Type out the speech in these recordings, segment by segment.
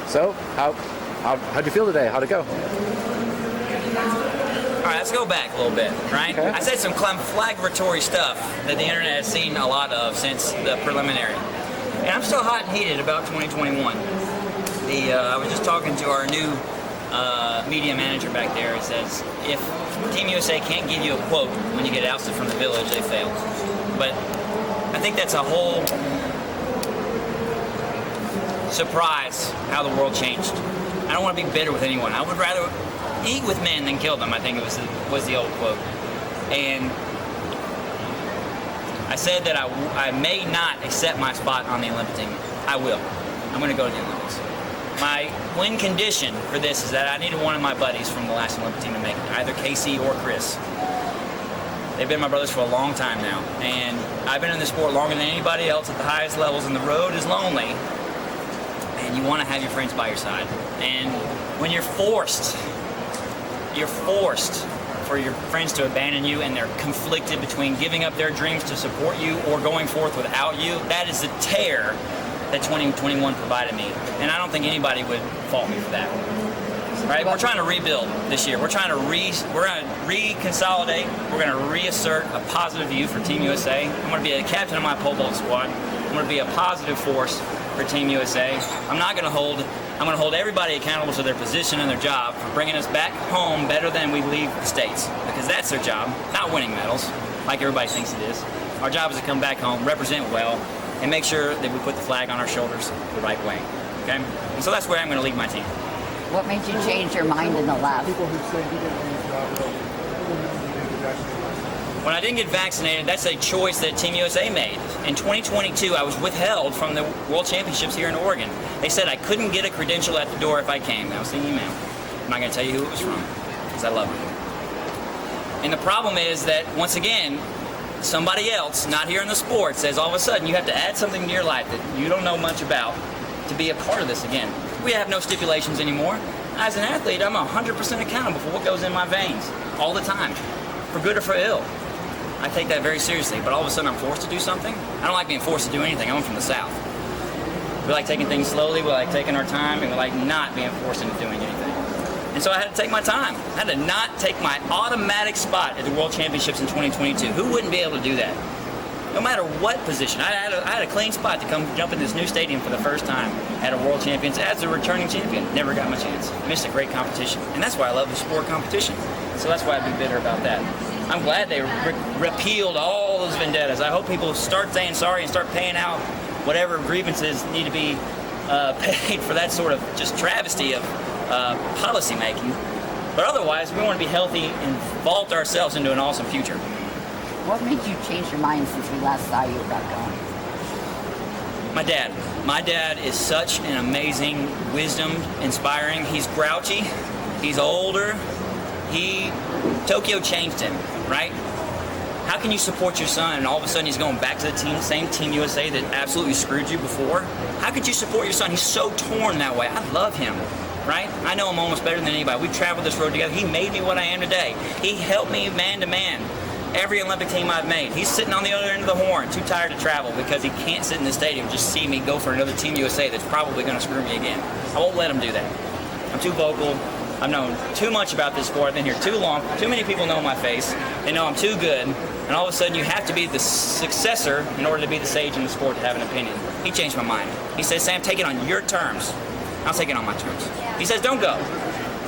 So, how'd you feel today? How'd it go? All right, let's go back a little bit, right? Okay. I said some conflagratory stuff that the internet has seen a lot of since the preliminary. And I'm still hot and heated about 2021. I was just talking to our new media manager back there. It says, if Team USA can't give you a quote when you get ousted from the village, they fail. But I think that's a whole surprise how the world changed. I don't want to be bitter with anyone. I would rather eat with men than kill them, I think it was the old quote. And I said that I may not accept my spot on the Olympic team. I will. I'm going to go to the Olympics. My win condition for this is that I needed one of my buddies from the last Olympic team to make it, either Casey or Chris. They've been my brothers for a long time now, and I've been in this sport longer than anybody else at the highest levels, and the road is lonely, and you want to have your friends by your side. And when you're forced for your friends to abandon you, and they're conflicted between giving up their dreams to support you or going forth without you, that is the tear that 2021 provided me. And I don't think anybody would fault me for that. Right? We're trying to rebuild this year. We're trying to reconsolidate. We're going to reassert a positive view for Team USA. I'm going to be a captain of my pole vault squad. I'm going to be a positive force for Team USA. I'm going to hold everybody accountable to their position and their job for bringing us back home better than we leave the States, because that's their job, not winning medals like everybody thinks it is. Our job is to come back home, represent well, and make sure that we put the flag on our shoulders the right way. Okay? And so that's where I'm going to lead my team. What made you change your mind in the lab? When I didn't get vaccinated, that's a choice that Team USA made. In 2022, I was withheld from the World Championships here in Oregon. They said I couldn't get a credential at the door if I came. That was the email. I'm not going to tell you who it was from, because I love them. And the problem is that, once again, somebody else, not here in the sport, says all of a sudden you have to add something to your life that you don't know much about to be a part of this again. We have no stipulations anymore. As an athlete, I'm 100% accountable for what goes in my veins all the time, for good or for ill. I take that very seriously, but all of a sudden I'm forced to do something. I don't like being forced to do anything. I'm from the South. We like taking things slowly, we like taking our time, and we like not being forced into doing anything. And so I had to take my time. I had to not take my automatic spot at the World Championships in 2022. Who wouldn't be able to do that? No matter what position. I had a clean spot to come jump in this new stadium for the first time at a World Champions as a returning champion. Never got my chance. Missed a great competition. And that's why I love the sport competition. So that's why I'd be bitter about that. I'm glad they repealed all those vendettas. I hope people start saying sorry and start paying out whatever grievances need to be paid for that sort of just travesty of policy making. But otherwise, we want to be healthy and vault ourselves into an awesome future. What made you change your mind since we last saw you about going? My dad. My dad is such an amazing, wisdom, inspiring. He's grouchy. He's older. Tokyo changed him, right? How can you support your son and all of a sudden he's going back to the same Team USA that absolutely screwed you before? How could you support your son? He's so torn that way. I love him, right? I know him almost better than anybody. We've traveled this road together. He made me what I am today. He helped me man to man. Every Olympic team I've made. He's sitting on the other end of the horn, too tired to travel because he can't sit in the stadium and just see me go for another Team USA that's probably going to screw me again. I won't let him do that. I'm too vocal. I've known too much about this sport. I've been here too long. Too many people know my face. They know I'm too good. And all of a sudden you have to be the successor in order to be the sage in the sport to have an opinion. He changed my mind. He says, Sam, take it on your terms. I'll take it on my terms. He says, don't go.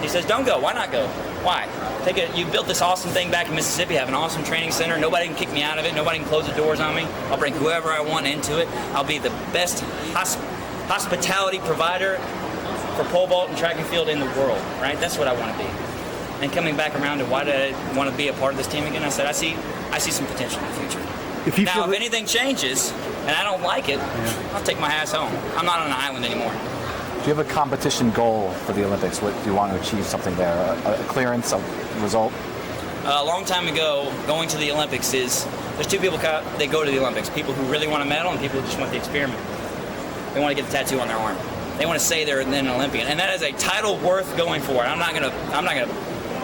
He says, don't go. Why not go? Why? Take it. You built this awesome thing back in Mississippi, have an awesome training center. Nobody can kick me out of it. Nobody can close the doors on me. I'll bring whoever I want into it. I'll be the best hospitality provider for pole vault and track and field in the world, right? That's what I want to be. And coming back around to why did I want to be a part of this team again, I said, I see some potential in the future. If anything changes and I don't like it, I'll take my ass home. I'm not on an island anymore. Do you have a competition goal for the Olympics? What do you want to achieve something there? A clearance, a result? A long time ago, going to the Olympics there's two people that go to the Olympics. People who really want a medal and people who just want the experiment. They want to get the tattoo on their arm. They want to say they're then an Olympian. And that is a title worth going for. I'm not gonna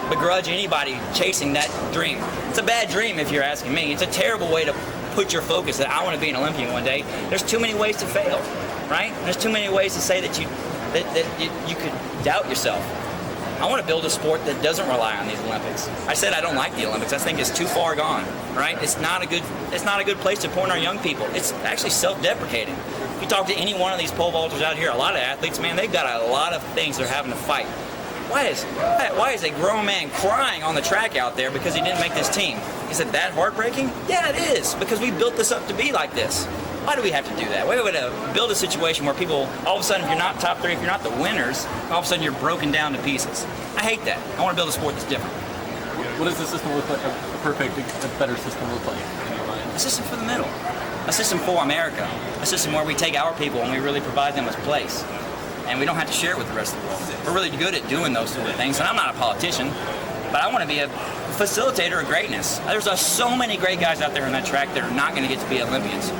begrudge anybody chasing that dream. It's a bad dream if you're asking me. It's a terrible way to put your focus that I want to be an Olympian one day. There's too many ways to fail, right? There's too many ways to say that that you could doubt yourself. I want to build a sport that doesn't rely on these Olympics. I said I don't like the Olympics. I think it's too far gone, right? It's not a good place to point our young people. It's actually self-deprecating. If you talk to any one of these pole vaulters out here, a lot of athletes, man, they've got a lot of things they're having to fight. Why is a grown man crying on the track out there because he didn't make this team? Is it that heartbreaking? Yeah, it is, because we built this up to be like this. Why do we have to do that? Why would we build a situation where people, all of a sudden, if you're not top three, if you're not the winners, all of a sudden you're broken down to pieces? I hate that. I want to build a sport that's different. What does the system look like? A better system look like? A system for the middle. A system for America. A system where we take our people and we really provide them a place. And we don't have to share it with the rest of the world. We're really good at doing those sort of things. And I'm not a politician, but I want to be a facilitator of greatness. There's so many great guys out there on that track that are not going to get to be Olympians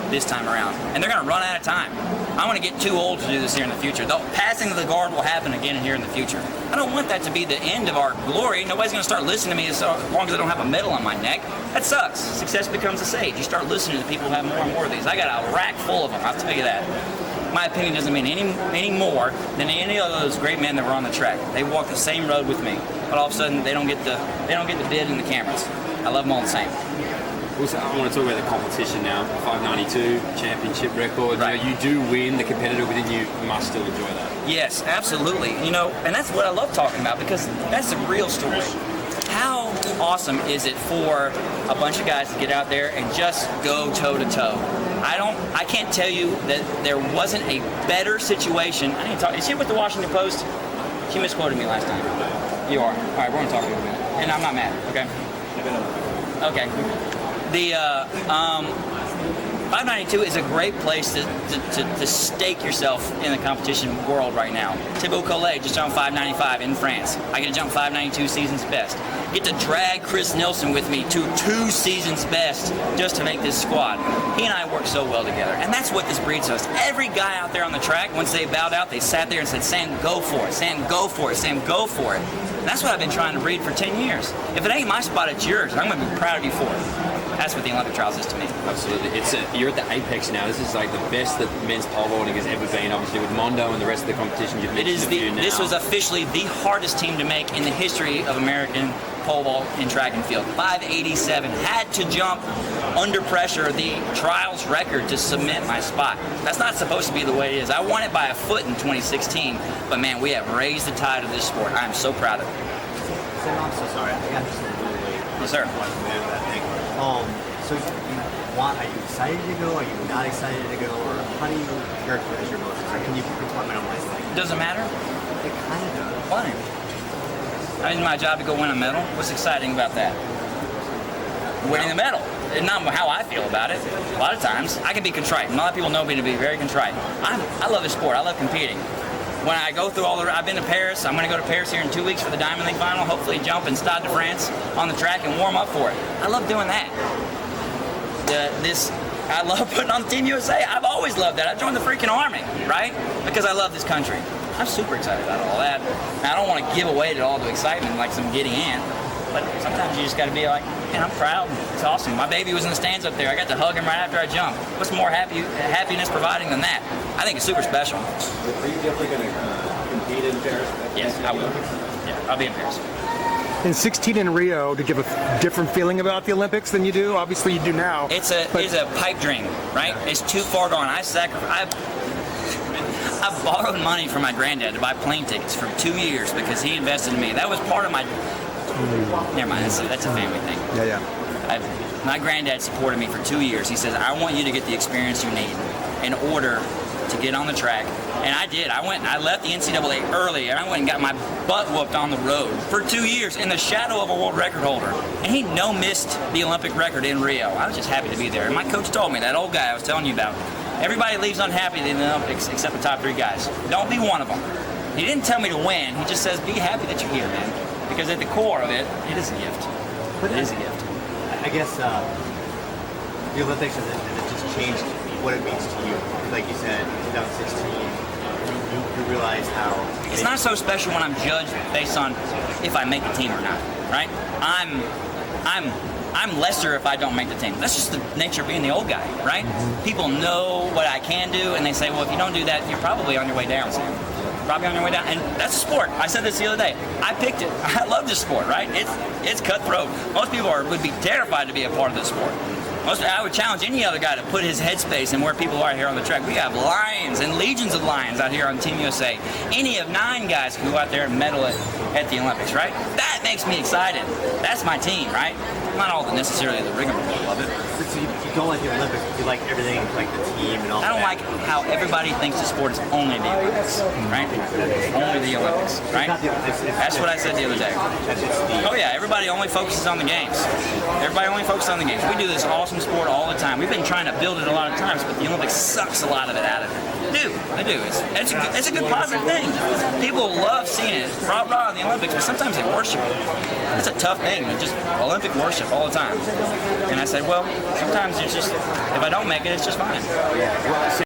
this time around. And they're going to run out of time. I want to get too old to do this here in the future. The passing of the guard will happen again here in the future. I don't want that to be the end of our glory. Nobody's going to start listening to me as long as I don't have a medal on my neck. That sucks. Success becomes a sage. You start listening to people who have more and more of these. I got a rack full of them, I'll tell you that. My opinion doesn't mean any more than any of those great men that were on the track. They walked the same road with me, but all of a sudden they don't get the bid in the cameras. I love them all the same. Also, I want to talk about the competition now. 592 championship record. Right. You do win. The competitor within you must still enjoy that. Yes, absolutely. And that's what I love talking about, because that's the real story. How awesome is it for a bunch of guys to get out there and just go toe to toe? I can't tell you that there wasn't a better situation. I need to talk. Is she with the Washington Post? She misquoted me last time. You are. All right, we're gonna talk a little bit, and I'm not mad. Okay. Okay. The 592 is a great place to stake yourself in the competition world right now. Thibaut Collet just jumped 595 in France. I get to jump 592 season's best. Get to drag Chris Nelson with me to 2 seasons best just to make this squad. He and I work so well together, and that's what this breeds us. Every guy out there on the track, once they bowed out, they sat there and said, "Sam, go for it. Sam, go for it. Sam, go for it." And that's what I've been trying to breed for 10 years. If it ain't my spot, it's yours. I'm going to be proud of you for it. That's what the Olympic trials is to me. Absolutely. You're at the apex now. This is like the best that men's pole vaulting has ever been, obviously, with Mondo and the rest of the competition. You've mentioned a few now. This was officially the hardest team to make in the history of American pole vault in track and field. 587. Had to jump under pressure, the trials record, to cement my spot. That's not supposed to be the way it is. I won it by a foot in 2016, but man, we have raised the tide of this sport. I'm so proud of it. Sam, I'm so sorry. I got this really late. Yes, sir. So are you excited to go? Are you not excited to go? Or how do you characterize your emotions? Or can you comment on my Doesn't matter. It kind of does. Why? I mean, my job to go win a medal. What's exciting about that? Winning the medal. It's not how I feel about it. A lot of times, I can be contrite. A lot of people know me to be very contrite. I love this sport. I love competing. When I go through I've been to Paris. I'm going to go to Paris here in 2 weeks for the Diamond League final. Hopefully jump in Stade de France on the track and warm up for it. I love doing that. I love putting on Team USA. I've always loved that. I joined the freaking army, right? Because I love this country. I'm super excited about all that. And I don't want to give away to all the excitement like some giddy ant. But sometimes you just got to be like, man, I'm proud. It's awesome. My baby was in the stands up there. I got to hug him right after I jumped. What's more happiness providing than that? I think it's super special. Are you definitely going to compete in Paris? Yes, I will. Yeah, I'll be in Paris. In 16 in Rio, to give a different feeling about the Olympics than you do? Obviously, you do now. It's a pipe dream, right? It's too far gone. I borrowed money from my granddad to buy plane tickets for 2 years because he invested in me. That was part of my... Never mind, that's a family thing. Yeah. My granddad supported me for 2 years. He says, I want you to get the experience you need in order to get on the track. And I did. I left the NCAA early, and I went and got my butt whooped on the road for 2 years in the shadow of a world record holder. And he missed the Olympic record in Rio. I was just happy to be there. And my coach told me, that old guy I was telling you about, everybody leaves unhappy in the Olympics except the top 3 guys. Don't be one of them. He didn't tell me to win. He just says, be happy that you're here, man. Because at the core of it, it is a gift. It is a gift. I guess the Olympics has just changed what it means to you. Like you said, 2016, you realize how... It's not so special when I'm judged based on if I make the team or not, right? I'm I'm lesser if I don't make the team. That's just the nature of being the old guy, right? People know what I can do, and they say, well, if you don't do that, you're probably on your way down, Sam. Probably on your way down. And that's a sport. I said this the other day. I picked it. I love this sport, right? It's cutthroat. Most people would be terrified to be a part of this sport. I would challenge any other guy to put his headspace in where people are here on the track. We have lions and legions of lions out here on Team USA. Any of 9 guys can go out there and medal at the Olympics, right? That makes me excited. That's my team, right? Not all necessarily the rigmarole of it. So you don't like the Olympics, but you like everything, like the team and all I don't that. like how everybody thinks the sport is only the Olympics, right? Only the Olympics, right? That's what I said the other day. Oh yeah, everybody only focuses on the games. Everybody only focuses on the games. We do this awesome sport all the time. We've been trying to build it a lot of times, but the Olympics sucks a lot of it out of it. They do. It's a good positive thing. People love seeing it. Rah-rah in the Olympics, but sometimes they worship it. It's a tough thing. They just Olympic worship all the time. And I said, well, sometimes it's just, if I don't make it, it's just fine.